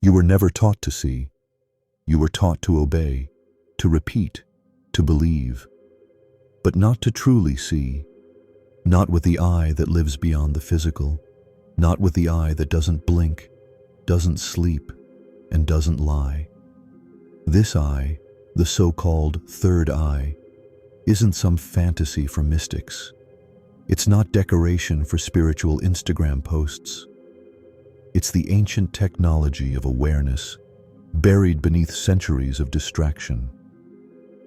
You were never taught to see. You were taught to obey, to repeat, to believe, but not to truly see, not with the eye that lives beyond the physical, not with the eye that doesn't blink, doesn't sleep, and doesn't lie. This eye, the so-called third eye, isn't some fantasy for mystics. It's not decoration for spiritual Instagram posts. It's the ancient technology of awareness, buried beneath centuries of distraction.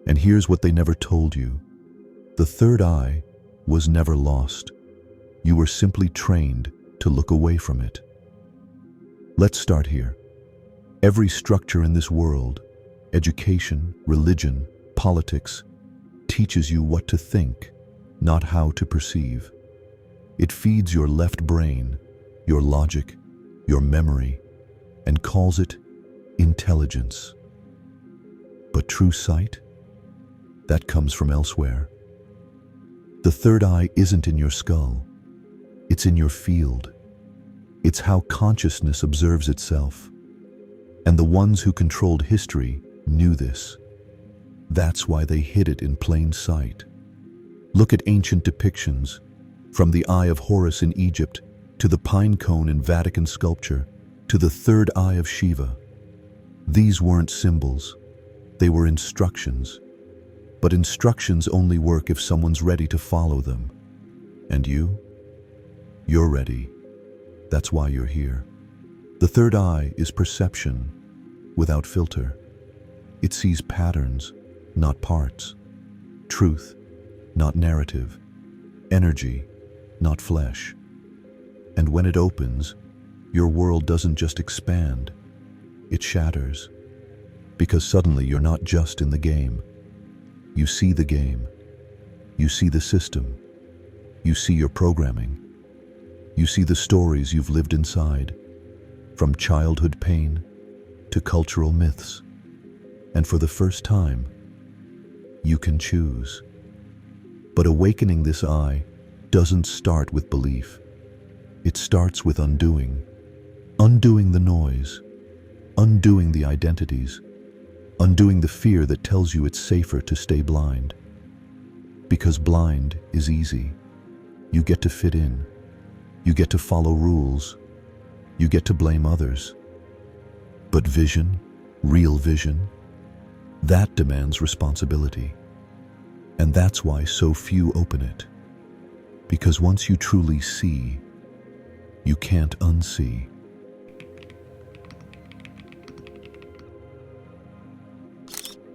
And here's what they never told you. The third eye was never lost. You were simply trained to look away from it. Let's start here. Every structure in this world, education, religion, politics, teaches you what to think, not how to perceive. It feeds your left brain, your logic, your memory, and calls it intelligence. But true sight? That comes from elsewhere. The third eye isn't in your skull. It's in your field. It's how consciousness observes itself. And the ones who controlled history knew this. That's why they hid it in plain sight. Look at ancient depictions, from the Eye of Horus in Egypt, to the pine cone in Vatican sculpture, to the third eye of Shiva. These weren't symbols, they were instructions. But instructions only work if someone's ready to follow them. And you? You're ready. That's why you're here. The third eye is perception, without filter. It sees patterns, not parts. Truth, not narrative. Energy, not flesh. And when it opens, your world doesn't just expand, it shatters. Because suddenly you're not just in the game. You see the game. You see the system. You see your programming. You see the stories you've lived inside, from childhood pain to cultural myths. And for the first time, you can choose. But awakening this eye doesn't start with belief. It starts with undoing. Undoing the noise. Undoing the identities. Undoing the fear that tells you it's safer to stay blind. Because blind is easy. You get to fit in. You get to follow rules. You get to blame others. But vision, real vision, that demands responsibility. And that's why so few open it. Because once you truly see, you can't unsee.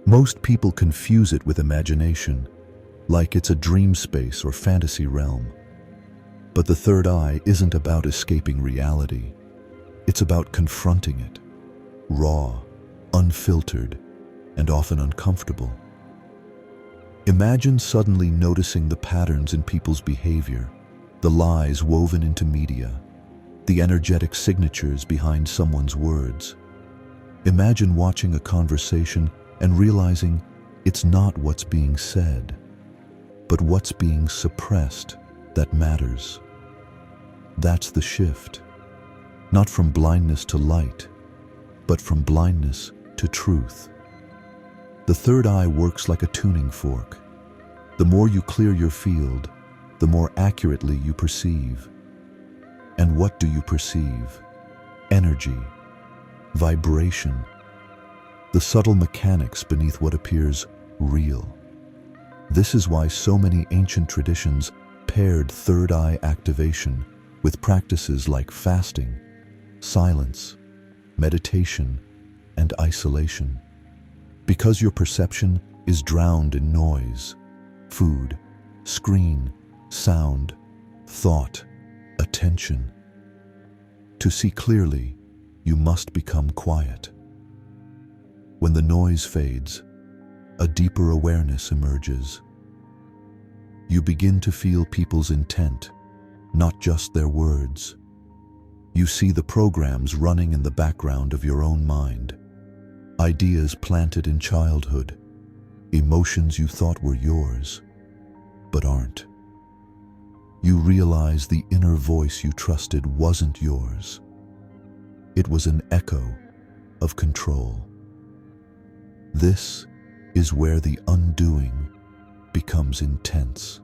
Most people confuse it with imagination, like it's a dream space or fantasy realm. But the third eye isn't about escaping reality. It's about confronting it, raw, unfiltered, and often uncomfortable. Imagine suddenly noticing the patterns in people's behavior, the lies woven into media, the energetic signatures behind someone's words. Imagine watching a conversation and realizing it's not what's being said, but what's being suppressed that matters. That's the shift, not from blindness to light, but from blindness to truth. The third eye works like a tuning fork. The more you clear your field, the more accurately you perceive. And what do you perceive? Energy, vibration, the subtle mechanics beneath what appears real. This is why so many ancient traditions paired third eye activation with practices like fasting, silence, meditation, and isolation. Because your perception is drowned in noise, food, screen, sound, thought, attention. To see clearly, you must become quiet. When the noise fades, a deeper awareness emerges. You begin to feel people's intent, not just their words. You see the programs running in the background of your own mind. Ideas planted in childhood, emotions you thought were yours, but aren't. You realize the inner voice you trusted wasn't yours. It was an echo, of control. This is where the undoing becomes intense.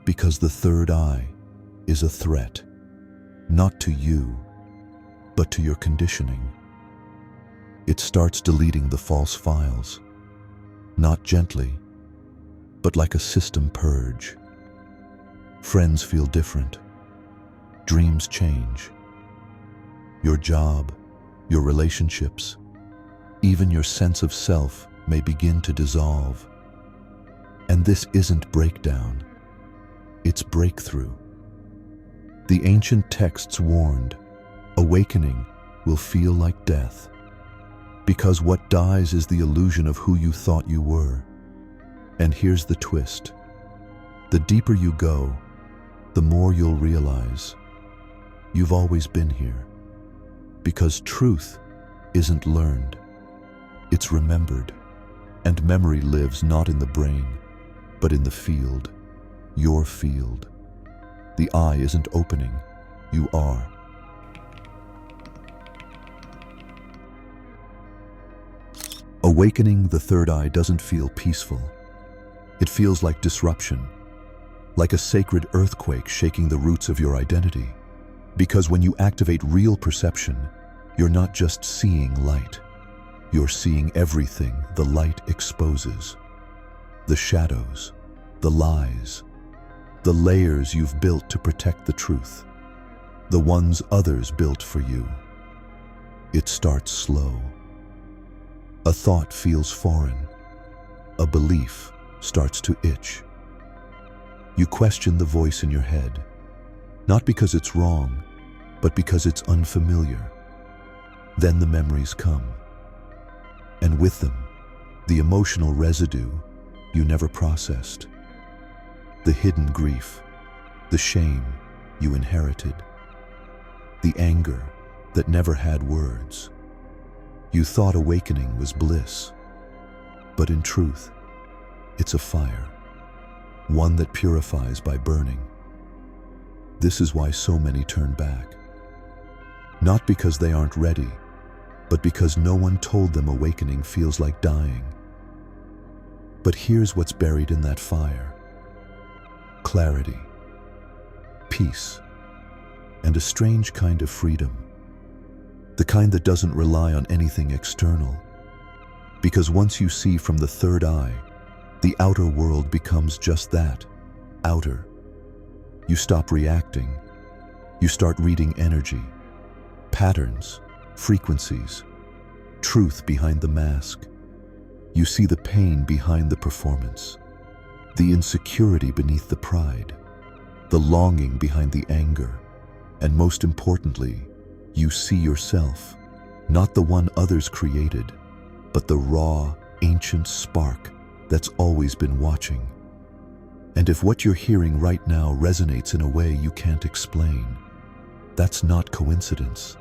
Because the third eye is a threat, not to you, but to your conditioning. It starts deleting the false files, not gently, but like a system purge. Friends feel different. Dreams change. Your job, your relationships, even your sense of self may begin to dissolve. And this isn't breakdown, it's breakthrough. The ancient texts warned, awakening will feel like death, because what dies is the illusion of who you thought you were. And here's the twist. The deeper you go, the more you'll realize you've always been here. Because truth isn't learned, it's remembered. And memory lives not in the brain, but in the field, your field. The eye isn't opening, you are. Awakening the third eye doesn't feel peaceful. It feels like disruption, like a sacred earthquake shaking the roots of your identity. Because when you activate real perception, you're not just seeing light. You're seeing everything the light exposes. The shadows, the lies, the layers you've built to protect the truth, the ones others built for you. It starts slow. A thought feels foreign. A belief starts to itch. You question the voice in your head, not because it's wrong, but because it's unfamiliar. Then the memories come. And with them, the emotional residue you never processed. The hidden grief, the shame you inherited, the anger that never had words. You thought awakening was bliss, but in truth, it's a fire, one that purifies by burning. This is why so many turn back. Not because they aren't ready, but because no one told them awakening feels like dying. But here's what's buried in that fire: clarity, peace, and a strange kind of freedom. The kind that doesn't rely on anything external. Because once you see from the third eye, the outer world becomes just that, outer. You stop reacting. You start reading energy, patterns, frequencies, truth behind the mask. You see the pain behind the performance, the insecurity beneath the pride, the longing behind the anger, and most importantly, you see yourself, not the one others created, but the raw, ancient spark that's always been watching. And if what you're hearing right now resonates in a way you can't explain, that's not coincidence.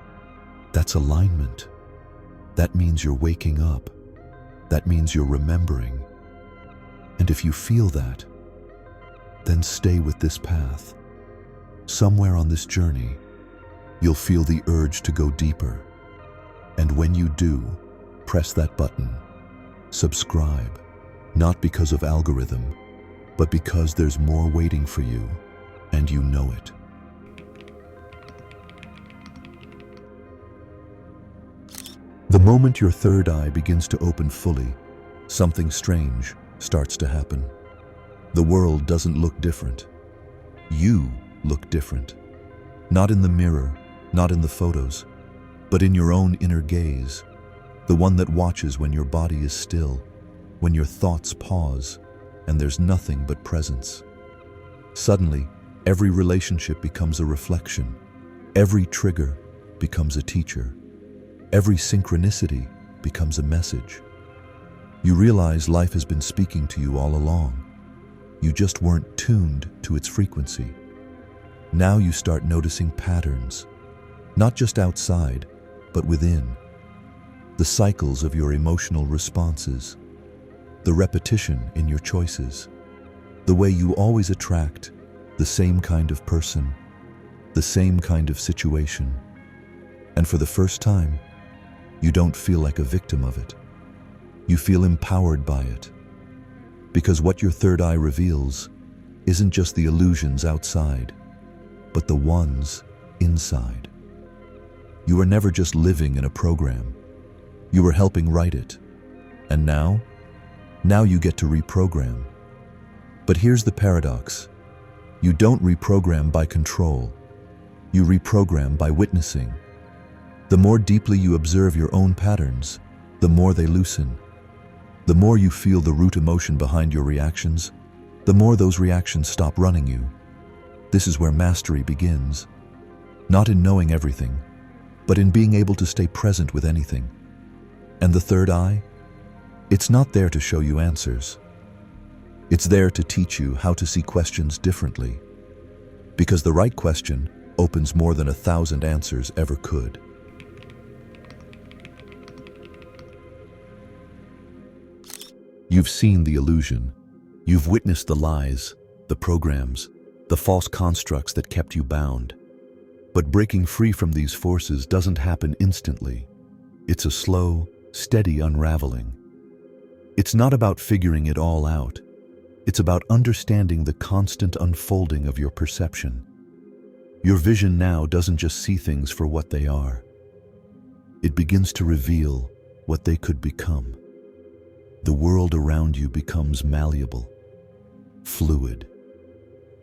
That's alignment. That means you're waking up. That means you're remembering. And if you feel that, then stay with this path. Somewhere on this journey, you'll feel the urge to go deeper. And when you do, press that button. Subscribe, not because of algorithm, but because there's more waiting for you, and you know it. The moment your third eye begins to open fully, something strange starts to happen. The world doesn't look different. You look different. Not in the mirror, not in the photos, but in your own inner gaze, the one that watches when your body is still, when your thoughts pause, and there's nothing but presence. Suddenly, every relationship becomes a reflection. Every trigger becomes a teacher. Every synchronicity becomes a message. You realize life has been speaking to you all along. You just weren't tuned to its frequency. Now you start noticing patterns, not just outside, but within. The cycles of your emotional responses, the repetition in your choices, the way you always attract the same kind of person, the same kind of situation. And for the first time, you don't feel like a victim of it. You feel empowered by it. Because what your third eye reveals isn't just the illusions outside, but the ones inside. You are never just living in a program. You are helping write it. And now you get to reprogram. But here's the paradox. You don't reprogram by control. You reprogram by witnessing. The more deeply you observe your own patterns, the more they loosen. The more you feel the root emotion behind your reactions, the more those reactions stop running you. This is where mastery begins. Not in knowing everything, but in being able to stay present with anything. And the third eye? It's not there to show you answers. It's there to teach you how to see questions differently. Because the right question opens more than 1,000 answers ever could. You've seen the illusion. You've witnessed the lies, the programs, the false constructs that kept you bound. But breaking free from these forces doesn't happen instantly. It's a slow, steady unraveling. It's not about figuring it all out. It's about understanding the constant unfolding of your perception. Your vision now doesn't just see things for what they are. It begins to reveal what they could become. The world around you becomes malleable, fluid,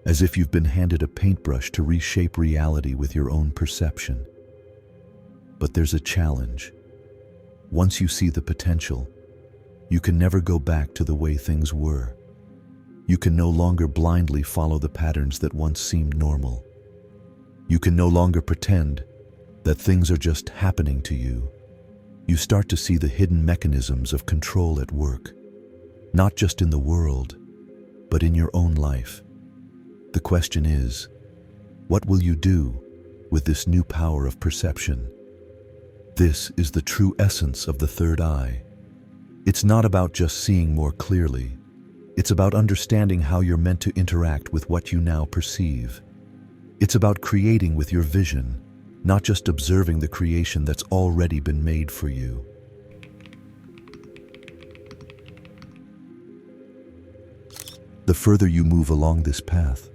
as if you've been handed a paintbrush to reshape reality with your own perception. But there's a challenge. Once you see the potential, you can never go back to the way things were. You can no longer blindly follow the patterns that once seemed normal. You can no longer pretend that things are just happening to you. You start to see the hidden mechanisms of control at work, not just in the world, but in your own life. The question is, what will you do with this new power of perception? This is the true essence of the third eye. It's not about just seeing more clearly. It's about understanding how you're meant to interact with what you now perceive. It's about creating with your vision, not just observing the creation that's already been made for you. The further you move along this path,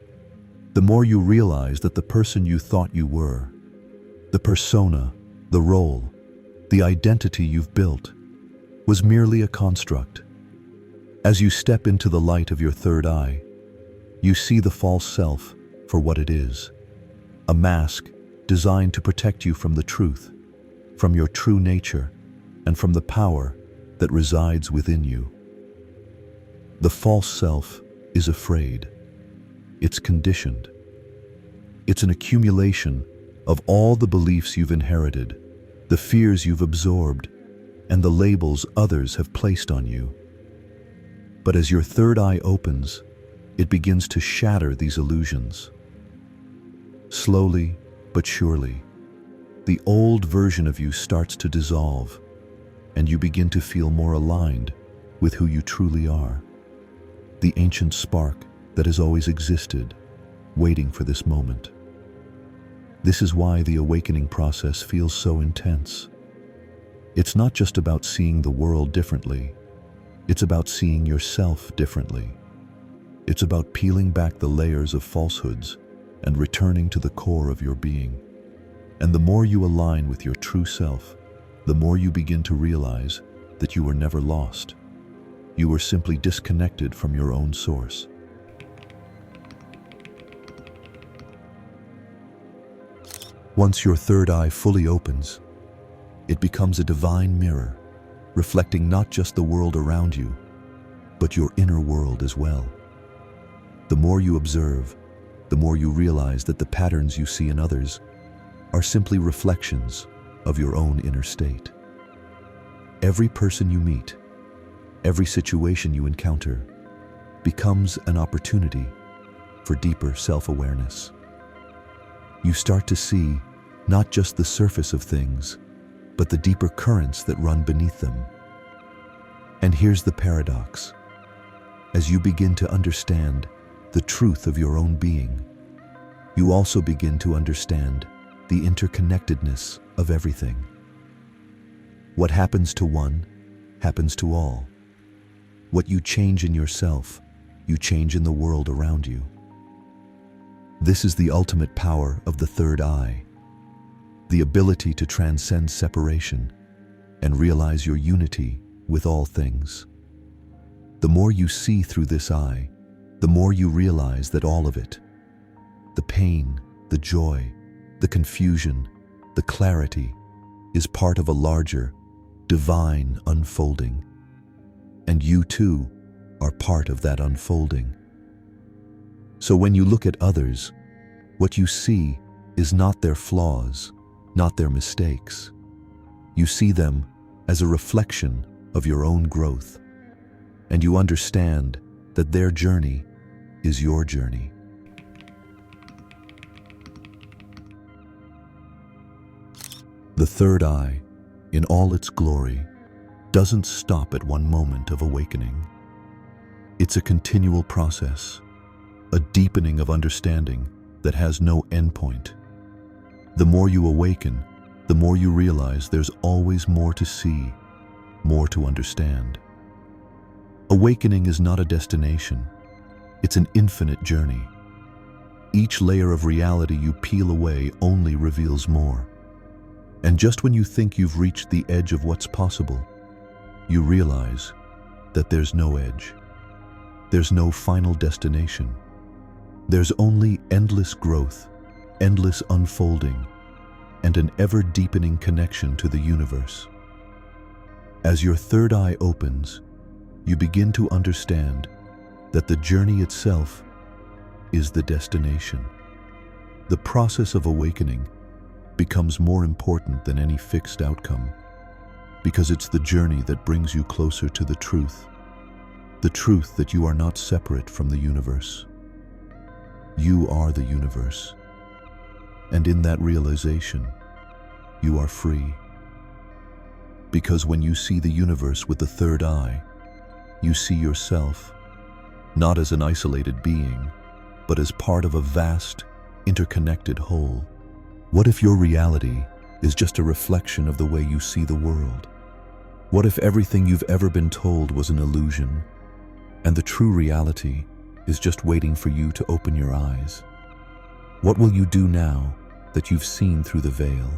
the more you realize that the person you thought you were, the persona, the role, the identity you've built, was merely a construct. As you step into the light of your third eye, you see the false self for what it is, a mask designed to protect you from the truth, from your true nature, and from the power that resides within you. The false self is afraid. It's conditioned. It's an accumulation of all the beliefs you've inherited, the fears you've absorbed, and the labels others have placed on you. But as your third eye opens, it begins to shatter these illusions. Slowly but surely, the old version of you starts to dissolve, and you begin to feel more aligned with who you truly are. The ancient spark that has always existed, waiting for this moment. This is why the awakening process feels so intense. It's not just about seeing the world differently. It's about seeing yourself differently. It's about peeling back the layers of falsehoods and returning to the core of your being. And the more you align with your true self, the more you begin to realize that you were never lost. You were simply disconnected from your own source. Once your third eye fully opens, it becomes a divine mirror, reflecting not just the world around you, but your inner world as well. The more you observe, the more you realize that the patterns you see in others are simply reflections of your own inner state. Every person you meet, every situation you encounter, becomes an opportunity for deeper self-awareness. You start to see not just the surface of things, but the deeper currents that run beneath them. And here's the paradox. As you begin to understand the truth of your own being, you also begin to understand the interconnectedness of everything. What happens to one, happens to all. What you change in yourself, you change in the world around you. This is the ultimate power of the third eye, the ability to transcend separation and realize your unity with all things. The more you see through this eye, the more you realize that all of it, the pain, the joy, the confusion, the clarity, is part of a larger, divine unfolding. And you too are part of that unfolding. So when you look at others, what you see is not their flaws, not their mistakes. You see them as a reflection of your own growth, and you understand that their journey is your journey. The third eye, in all its glory, doesn't stop at one moment of awakening. It's a continual process, a deepening of understanding that has no endpoint. The more you awaken, the more you realize there's always more to see, more to understand. Awakening is not a destination, it's an infinite journey. Each layer of reality you peel away only reveals more. And just when you think you've reached the edge of what's possible, you realize that there's no edge. There's no final destination. There's only endless growth, endless unfolding, and an ever-deepening connection to the universe. As your third eye opens, you begin to understand that the journey itself is the destination. The process of awakening becomes more important than any fixed outcome, because it's the journey that brings you closer to the truth that you are not separate from the universe. You are the universe, and in that realization, you are free. Because when you see the universe with the third eye, you see yourself not as an isolated being, but as part of a vast, interconnected whole. What if your reality is just a reflection of the way you see the world? What if everything you've ever been told was an illusion, and the true reality is just waiting for you to open your eyes? What will you do now that you've seen through the veil?